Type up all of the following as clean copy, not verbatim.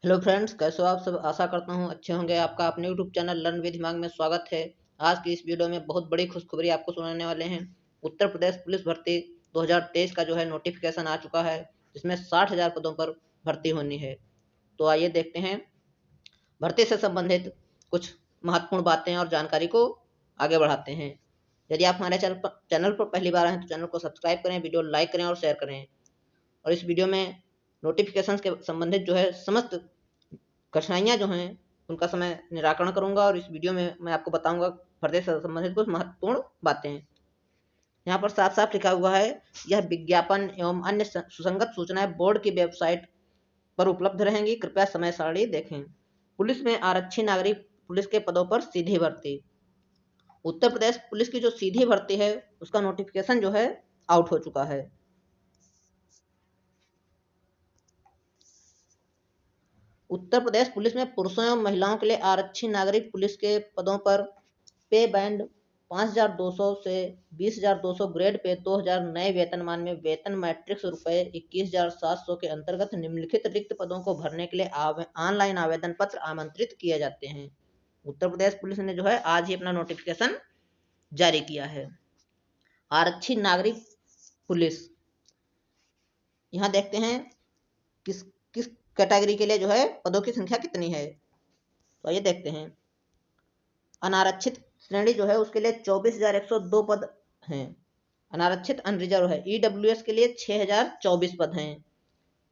Hello friends, कैसे हो आप सब। आशा करता हूँ अच्छे होंगे। आपका अपने यूट्यूब चैनल लर्न विद दिमाग में स्वागत है। आज की इस वीडियो में बहुत बड़ी खुशखबरी आपको सुनाने वाले हैं। उत्तर प्रदेश पुलिस भर्ती 2023 का जो है नोटिफिकेशन आ चुका है, जिसमें 60,000 पदों पर भर्ती होनी है। तो आइए देखते हैं भर्ती से संबंधित कुछ महत्वपूर्ण बातें और जानकारी को आगे बढ़ाते हैं। यदि आप हमारे चैनल पर पहली बार आए हैं तो चैनल को सब्सक्राइब करें, वीडियो लाइक करें और शेयर करें। और इस वीडियो में नोटिफिकेशन के संबंधित जो है समस्त कठिनाइयाँ जो हैं उनका समय निराकरण करूंगा, और इस वीडियो में मैं आपको बताऊंगा भर्ती से संबंधित कुछ महत्वपूर्ण बातें। यहाँ पर साफ साफ लिखा हुआ है, यह विज्ञापन एवं अन्य सुसंगत सूचनाएं बोर्ड की वेबसाइट पर उपलब्ध रहेंगी। कृपया समय सारणी देखें। पुलिस में आरक्षी नागरिक पुलिस के पदों पर सीधी भर्ती। उत्तर प्रदेश पुलिस की जो सीधी भर्ती है उसका नोटिफिकेशन जो है आउट हो चुका है। उत्तर प्रदेश पुलिस में पुरुषों एवं महिलाओं के लिए आरक्षी नागरिक पुलिस के पदों पर पे बैंड 5,200 से 20,200 ग्रेड पे 2,000 नए वेतनमान में वेतन मैट्रिक्स रुपए 21,700 के अंतर्गत निम्नलिखित रिक्त पदों को भरने के लिए ऑनलाइन आवेदन पत्र आमंत्रित किए जाते हैं। उत्तर प्रदेश पुलिस ने जो है आज ही अपना नोटिफिकेशन जारी किया है। आरक्षी नागरिक पुलिस, यहाँ देखते हैं किस किस कैटेगरी के लिए जो है पदों की संख्या कितनी है। तो आइए देखते हैं। अनारक्षित श्रेणी जो है उसके लिए 24,102 पद हैं। अनारक्षित अनरिजर्व है। ईडब्ल्यूएस के लिए 6,024 पद हैं।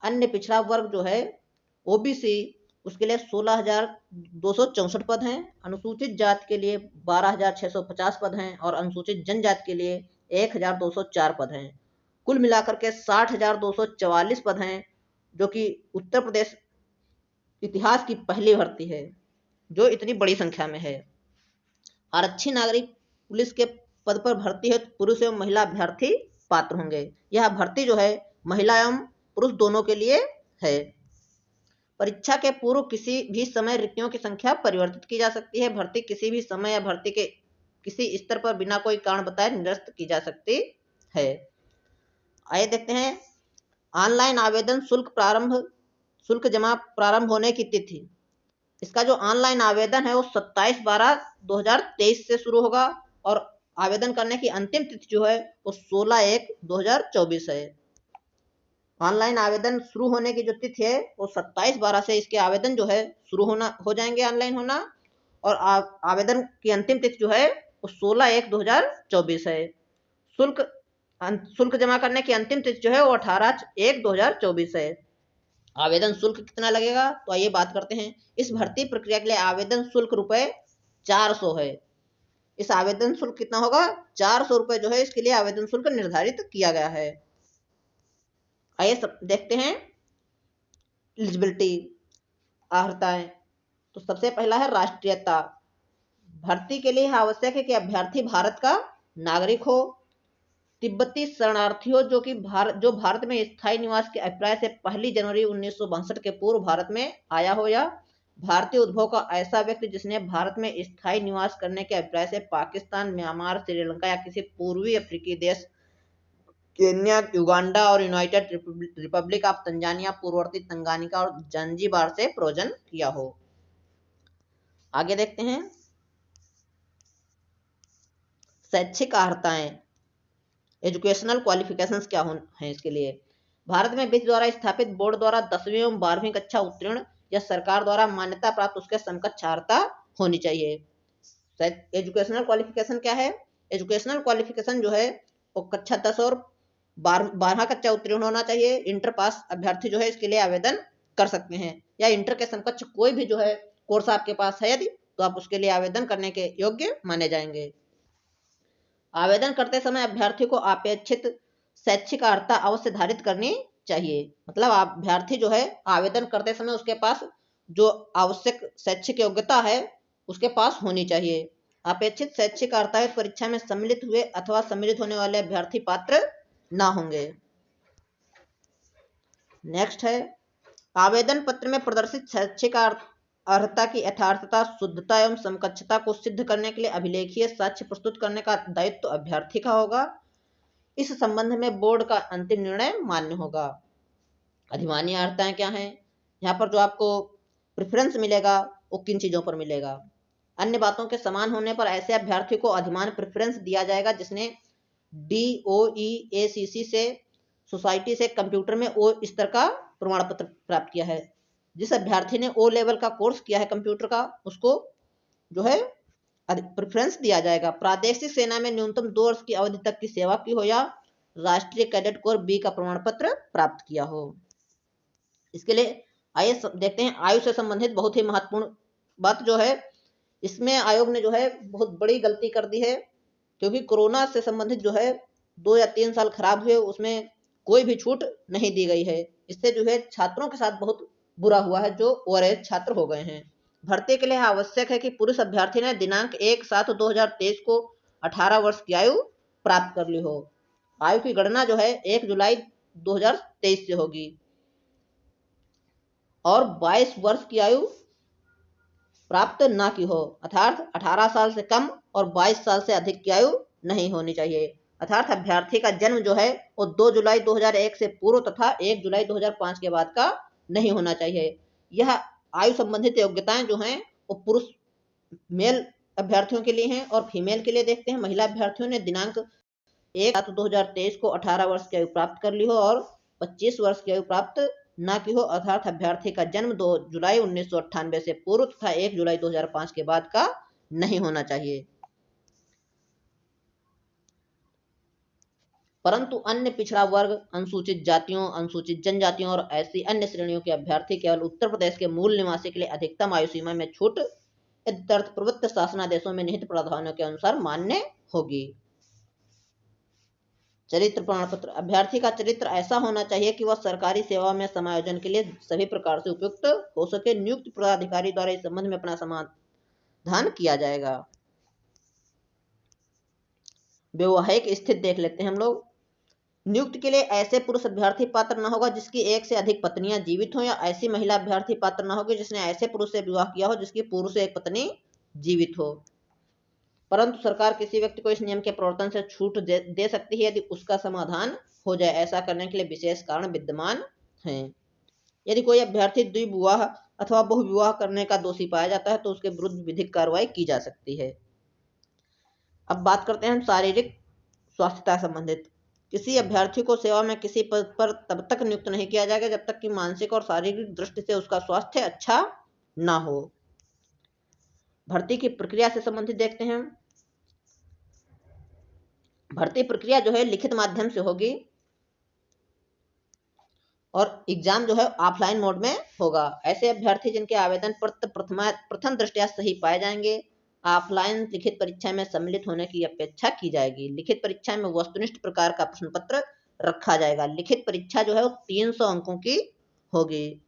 अन्य पिछड़ा वर्ग जो है ओबीसी, उसके लिए 16,264 पद हैं। अनुसूचित जाति के लिए 12,650 पद हैं और अनुसूचित जनजाति के लिए 1,204 पद हैं। कुल मिलाकर के 60,244 पद हैं, जो कि उत्तर प्रदेश इतिहास की पहली भर्ती है जो इतनी बड़ी संख्या में है। आरक्षी नागरिक पुलिस के पद पर भर्ती हेतु पुरुष एवं महिला अभ्यर्थी पात्र होंगे। यह भर्ती जो है महिला एवं पुरुष दोनों के लिए है। परीक्षा के पूर्व किसी भी समय रिक्तियों की संख्या परिवर्तित की जा सकती है। भर्ती किसी भी समय या भर्ती के किसी स्तर पर बिना कोई कारण बताए निरस्त की जा सकती है। आइए देखते हैं ऑनलाइन आवेदन शुल्क जमा प्रारंभ होने की तिथि। इसका जो ऑनलाइन आवेदन है वो 27/12/2023 से शुरू होगा और आवेदन करने की अंतिम तिथि जो है वो 16/1/2024 है। ऑनलाइन आवेदन शुरू होने की जो तिथि है वो 27/12 से इसके आवेदन जो है शुरू हो जाएंगे ऑनलाइन होना, और आवेदन की अंतिम तिथि जो है वो 16/1/2024 है। शुल्क शुल्क जमा करने की अंतिम तिथि जो है वो 18/1/2024 है। आवेदन शुल्क कितना लगेगा, तो आइए बात करते हैं। इस भर्ती प्रक्रिया के लिए आवेदन शुल्क रुपए 400 है। इस आवेदन शुल्क कितना होगा, 400 रुपए जो है इसके लिए आवेदन शुल्क निर्धारित किया गया है। आइए सब देखते हैं एलिजिबिलिटी अर्हताएं। तो सबसे पहला है राष्ट्रीयता। भर्ती के लिए आवश्यक है कि अभ्यर्थी भारत का नागरिक हो। तिब्बती शरणार्थियों जो भारत में स्थायी निवास के अभिप्राय से 1 जनवरी 1962 के पूर्व भारत में आया हो, या भारतीय उद्भव का ऐसा व्यक्ति जिसने भारत में स्थायी निवास करने के अभिप्राय से पाकिस्तान, म्यांमार, श्रीलंका या किसी पूर्वी अफ्रीकी देश, केन्या, युगांडा और यूनाइटेड रिपब्लिक ऑफ तंजानिया, पूर्ववर्ती तंगानिका और जंजीबार से प्रोजन किया हो। आगे देखते हैं शैक्षिक अर्हताएं। एजुकेशनल क्वालिफिकेशंस क्या हैं इसके लिए। भारत में विधि द्वारा स्थापित बोर्ड द्वारा 10वीं एवं 12वीं कक्षा उत्तीर्ण या सरकार द्वारा मान्यता प्राप्त उसके समकक्ष अर्हता होनी चाहिए। एजुकेशनल क्वालिफिकेशन क्या है। एजुकेशनल क्वालिफिकेशन जो है वो कक्षा 10 और 12वां कक्षा उत्तीर्ण होना चाहिए। इंटर पास अभ्यर्थी जो है इसके लिए आवेदन कर सकते हैं, या इंटर के समकक्ष कोई भी जो है कोर्स आपके पास है यदि, तो आप उसके लिए आवेदन करने के योग्य माने जाएंगे। आवेदन करते समय अभ्यर्थी को अपेक्षित शैक्षिक अर्हता अवश्य धारित करनी चाहिए। मतलब अभ्यर्थी जो है आवेदन करते समय उसके पास जो आवश्यक शैक्षिक योग्यता है उसके पास होनी चाहिए। अपेक्षित शैक्षिक अर्हता परीक्षा में सम्मिलित हुए अथवा सम्मिलित होने वाले अभ्यर्थी पात्र ना होंगे। नेक्स्ट है आवेदन पत्र में प्रदर्शित शैक्षिक अर्हता की यथार्थता, शुद्धता एवं समकक्षता को सिद्ध करने के लिए अभिलेखीय साक्ष्य प्रस्तुत करने का दायित्व तो अभ्यर्थी का होगा। इस संबंध में बोर्ड का अंतिम निर्णय मान्य होगा। अधिमान्य अर्हताएं क्या हैं। यहाँ पर जो आपको प्रेफरेंस मिलेगा वो किन चीजों पर मिलेगा। अन्य बातों के समान होने पर ऐसे अभ्यर्थी को अधिमान प्रेफरेंस दिया जाएगा जिसने DOE-ACC से सोसाइटी से कंप्यूटर में ओ स्तर का प्रमाण पत्र प्राप्त किया है। जिस अभ्यर्थी ने ओ लेवल का कोर्स किया है कंप्यूटर का, उसको जो है प्रेफरेंस दिया जाएगा। प्रादेशिक सेना में न्यूनतम 2 वर्ष की अवधि तक की सेवा की हो या राष्ट्रीय कैडेट कोर बी का प्रमाण पत्र प्राप्त किया हो। इसके लिए आइए देखते हैं आयु से संबंधित बहुत ही महत्वपूर्ण बात जो है, इसमें आयोग ने जो है बहुत बड़ी गलती कर दी है, क्योंकि कोरोना से संबंधित जो है 2 या 3 साल खराब हुए, उसमें कोई भी छूट नहीं दी गई है। इससे जो है छात्रों के साथ बहुत बुरा हुआ है जो ओवरएज छात्र हो गए हैं। भर्ती के लिए आवश्यक है कि पुरुष अभ्यर्थी ने दिनांक 1/7/2023 को 18 वर्ष की आयु प्राप्त कर ली हो। आयु की गणना जो है 1 जुलाई 2023 से होगी और 22 वर्ष की आयु प्राप्त ना की हो, अर्थात 18 साल से कम और 22 साल से अधिक की आयु नहीं होनी चाहिए। अर्थात अभ्यर्थी का जन्म जो है वो 2 जुलाई 2001 से पूर्व तथा 1 जुलाई 2005 के बाद का नहीं होना चाहिए। यह आयु संबंधित योग्यताएं जो हैं वो पुरुष मेल अभ्यर्थियों के लिए हैं और फीमेल के लिए देखते हैं महिला अभ्यर्थियों ने दिनांक 1/7/2023 को 18 वर्ष की आयु प्राप्त कर ली हो और 25 वर्ष की आयु प्राप्त ना की हो, अर्थात अभ्यर्थी का जन्म 2 जुलाई 1998 से पूर्व तथा 1 जुलाई 2005 के बाद का नहीं होना चाहिए। परंतु अन्य पिछड़ा वर्ग, अनुसूचित जातियों, अनुसूचित जनजातियों और ऐसी अन्य श्रेणियों के अभ्यर्थी केवल उत्तर प्रदेश के मूल निवासी के लिए अधिकतम आयु सीमा में छूट प्रवृत्त शासनादेशों में निहित प्रावधानों के अनुसार मान्य होगी। चरित्र प्रमाण पत्र। अभ्यर्थी का चरित्र ऐसा होना चाहिए कि वह सरकारी सेवा में समायोजन के लिए सभी प्रकार से उपयुक्त हो सके। नियुक्त पदाधिकारी द्वारा इस संबंध में अपना समाधान किया जाएगा। वैवाहिक स्थिति देख लेते हैं हम लोग। नियुक्ति के लिए ऐसे पुरुष अभ्यर्थी पात्र न होगा जिसकी एक से अधिक पत्नियां जीवित हो, या ऐसी महिला अभ्यर्थी पात्र न होगी जिसने ऐसे पुरुष से विवाह किया हो जिसकी पूर्व से एक पत्नी जीवित हो। परंतु सरकार किसी व्यक्ति को इस नियम के प्रवर्तन से छूट दे सकती है यदि उसका समाधान हो जाए। ऐसा करने के लिए विशेष कारण विद्यमान हैं। यदि कोई अभ्यर्थी द्विविवाह अथवा बहुविवाह करने का दोषी पाया जाता है तो उसके विरुद्ध विधिक कार्रवाई की जा सकती है। अब बात करते हैं शारीरिक स्वास्थ्यता संबंधित। किसी अभ्यर्थी को सेवा में किसी पद पर तब तक नियुक्त नहीं किया जाएगा जब तक कि मानसिक और शारीरिक दृष्टि से उसका स्वास्थ्य अच्छा ना हो। भर्ती की प्रक्रिया से संबंधित देखते हैं। भर्ती प्रक्रिया जो है लिखित माध्यम से होगी और एग्जाम जो है ऑफलाइन मोड में होगा। ऐसे अभ्यर्थी जिनके आवेदन पत्र प्रथम दृष्टया सही पाए जाएंगे ऑफलाइन लिखित परीक्षा में सम्मिलित होने की अपेक्षा की जाएगी। लिखित परीक्षा में वस्तुनिष्ठ प्रकार का प्रश्न पत्र रखा जाएगा। लिखित परीक्षा जो है वो 300 अंकों की होगी।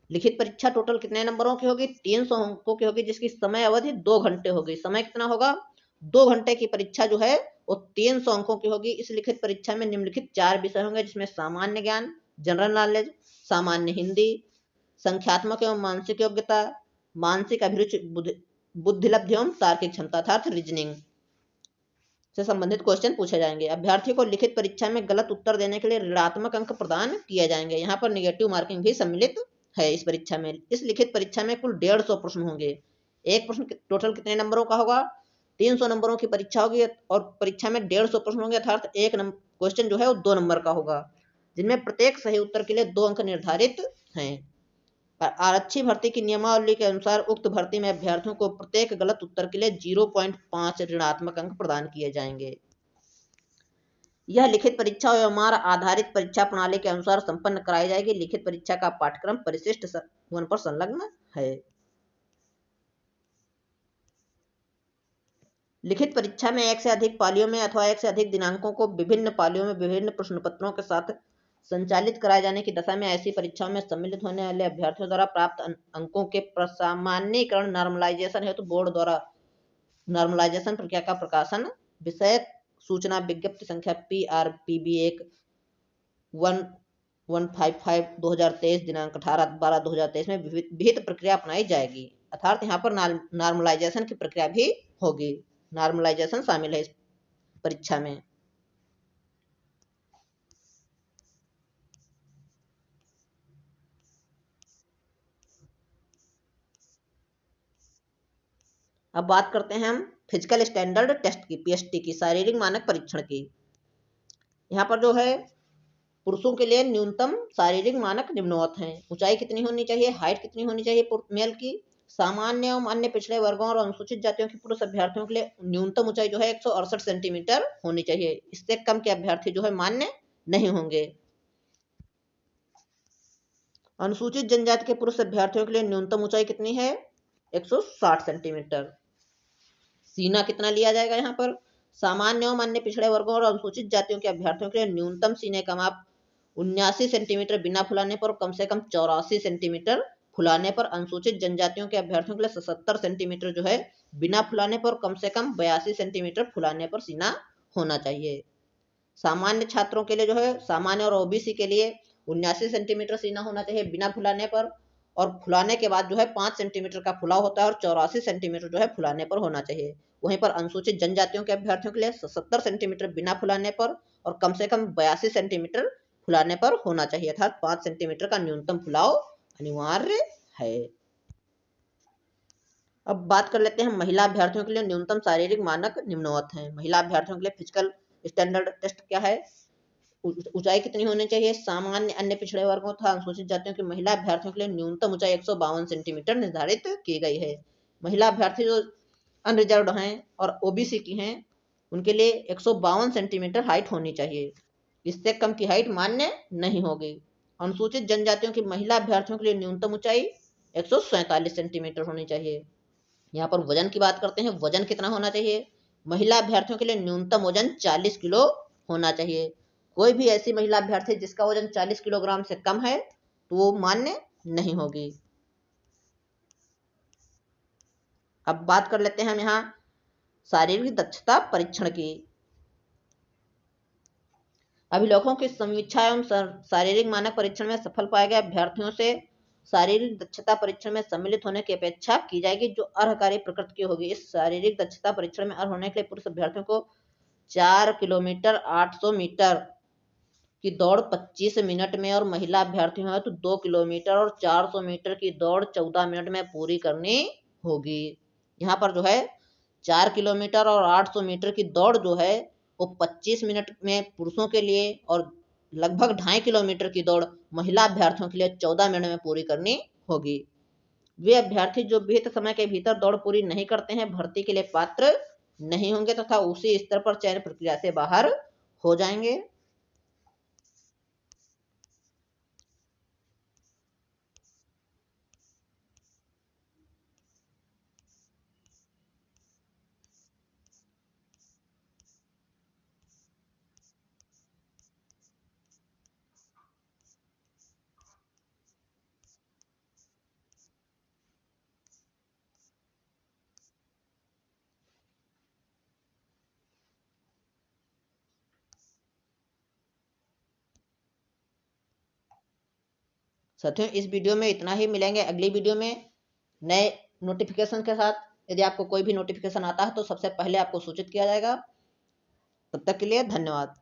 लिखित परीक्षा टोटल कितने नंबरों की होगी? 300 अंकों की होगी, जिसकी समय अवधि 2 घंटे होगी। समय कितना होगा? 2 घंटे की परीक्षा जो है वो 300 अंकों की होगी। इस लिखित परीक्षा में निम्नलिखित 4 विषय होंगे, जिसमें सामान्य ज्ञान, जनरल नॉलेज, सामान्य हिंदी, संख्यात्मक एवं मानसिक योग्यता, मानसिक अभिरुचि, बुद्धिलब्धि एवं तार्किक क्षमता अर्थात रीजनिंग से संबंधित क्वेश्चन पूछे जाएंगे। अभ्यर्थी को लिखित परीक्षा में गलत उत्तर देने के लिए ऋणात्मक अंक प्रदान किए जाएंगे। यहाँ पर नेगेटिव मार्किंग भी सम्मिलित है इस परीक्षा में। इस लिखित परीक्षा में कुल 150 प्रश्न होंगे। एक प्रश्न टोटल कितने नंबरों का होगा? 300 नंबरों की परीक्षा होगी और परीक्षा में 150 प्रश्न होंगे, अर्थात एक क्वेश्चन जो है वो 2 नंबर का होगा, जिनमें प्रत्येक सही उत्तर के लिए 2 अंक निर्धारित हैं। आरक्षी भर्ती की नियमावली के अनुसार उक्त भर्ती में अभ्यर्थियों को प्रत्येक गलत उत्तर के लिए 0.5 ऋणात्मक अंक प्रदान किए जाएंगे। यह लिखित परीक्षा एवं आधारित परीक्षा प्रणाली के अनुसार संपन्न कराई जाएगी। लिखित परीक्षा का पाठ्यक्रम परिशिष्ट 1 पर संलग्न है। लिखित परीक्षा में एक से अधिक पालियों में अथवा एक से अधिक दिनांकों को विभिन्न पालियों में विभिन्न प्रश्न पत्रों के साथ संचालित कराए जाने की दशा में ऐसी परीक्षाओं में सम्मिलित होने वाले अभ्यर्थियों द्वारा प्राप्त अंकों के सामान्यीकरण नॉर्मलाइजेशन हेतु बोर्ड द्वारा नॉर्मलाइजेशन प्रक्रिया का प्रकाशन विषय सूचना विज्ञप्ति संख्या PRPB 155/2023 दिनांक 18/12/2023 में विहित प्रक्रिया अपनाई जाएगी। अर्थात यहाँ पर नॉर्मलाइजेशन की प्रक्रिया भी होगी। नॉर्मलाइजेशन शामिल है इस परीक्षा में। अब बात करते हैं हम फिजिकल स्टैंडर्ड टेस्ट की, पीएसटी की, शारीरिक मानक परीक्षण की। यहाँ पर जो है पुरुषों के लिए न्यूनतम शारीरिक मानक निम्नवत हैं। ऊंचाई कितनी होनी चाहिए, हाइट कितनी होनी चाहिए मेल की। सामान्य एवं अन्य पिछड़े वर्गों और अनुसूचित जातियों के पुरुष अभ्यर्थियों के लिए न्यूनतम ऊंचाई जो है 168 सेंटीमीटर होनी चाहिए। इससे कम के अभ्यर्थी जो है मान्य नहीं होंगे। अनुसूचित जनजाति के पुरुष अभ्यर्थियों के लिए न्यूनतम ऊंचाई कितनी है, 160 सेंटीमीटर। सीना कितना लिया जाएगा यहाँ पर, सामान्य एवं अन्य पिछड़े वर्गों और अनुसूचित जातियों के अभ्यर्थियों के लिए न्यूनतम सीने का माप 79 सेंटीमीटर बिना फुलाने पर, कम से कम 84 सेंटीमीटर फुलाने पर। अनुसूचित जनजातियों के अभ्यर्थियों के लिए 77 सेंटीमीटर जो है बिना फुलाने पर, कम से कम 82 सेंटीमीटर फुलाने पर सीना होना चाहिए। सामान्य छात्रों के लिए जो है, सामान्य और ओबीसी के लिए 79 सेंटीमीटर सीना होना चाहिए बिना फुलाने पर, और फुलाने के बाद जो है 5 सेंटीमीटर का फुलाव होता है और 84 सेंटीमीटर जो है फुलाने पर होना चाहिए। वहीं पर अनुसूचित जनजातियों के अभ्यर्थियों के लिए 70 सेंटीमीटर बिना फुलाने पर और कम से कम 82 सेंटीमीटर फुलाने पर होना चाहिए, अर्थात 5 सेंटीमीटर का न्यूनतम फुलाव अनिवार्य है। अब बात कर लेते हैं महिला अभ्यर्थियों के लिए न्यूनतम शारीरिक मानक निम्नवत हैं। महिला अभ्यर्थियों के लिए फिजिकल स्टैंडर्ड टेस्ट क्या है, ऊंचाई कितनी होनी चाहिए, सामान्य अन्य पिछड़े वर्गों तथा अनुसूचित जातियों की महिला अभ्यर्थियों के लिए न्यूनतम ऊंचाई 152 सेंटीमीटर निर्धारित की गई है। महिला अभ्यर्थी जो अनरिजर्व हैं और ओबीसी की हैं उनके लिए 152 सेंटीमीटर हाइट होनी चाहिए। इससे कम की हाइट मान्य नहीं होगी। अनुसूचित जनजातियों की महिला अभ्यर्थियों के लिए न्यूनतम ऊंचाई 147 सेंटीमीटर होनी चाहिए। यहाँ पर वजन की बात करते हैं, वजन कितना होना चाहिए, महिला अभ्यर्थियों के लिए न्यूनतम वजन 40 किलो होना चाहिए। कोई भी ऐसी महिला अभ्यर्थी जिसका वजन 40 किलोग्राम से कम है तो वो मान्य नहीं होगी। अब बात कर लेते हैं हम यहाँ शारीरिक दक्षता परीक्षण की। अभिलेखों की समीक्षा एवं शारीरिक मानक परीक्षण में सफल पाए गए अभ्यर्थियों से शारीरिक दक्षता परीक्षण में सम्मिलित होने की अपेक्षा की जाएगी जो अर्हकारी प्रकृति की होगी। इस शारीरिक दक्षता परीक्षण में अर्ह होने के लिए पुरुष अभ्यर्थियों को 4 किलोमीटर 800 मीटर की दौड़ 25 मिनट में और महिला अभ्यर्थियों है तो 2 किलोमीटर और 400 मीटर की दौड़ 14 मिनट में पूरी करनी होगी। यहाँ पर जो है 4 किलोमीटर और 800 मीटर की दौड़ जो है वो 25 मिनट में पुरुषों के लिए और लगभग 2.5 किलोमीटर की दौड़ महिला अभ्यर्थियों के लिए 14 मिनट में पूरी करनी होगी। वे अभ्यर्थी जो विहित समय के भीतर दौड़ पूरी नहीं करते हैं भर्ती के लिए पात्र नहीं होंगे तथा उसी स्तर पर चयन प्रक्रिया से बाहर हो जाएंगे। साथियों इस वीडियो में इतना ही, मिलेंगे अगली वीडियो में नए नोटिफिकेशन के साथ। यदि आपको कोई भी नोटिफिकेशन आता है तो सबसे पहले आपको सूचित किया जाएगा। तब तक के लिए धन्यवाद।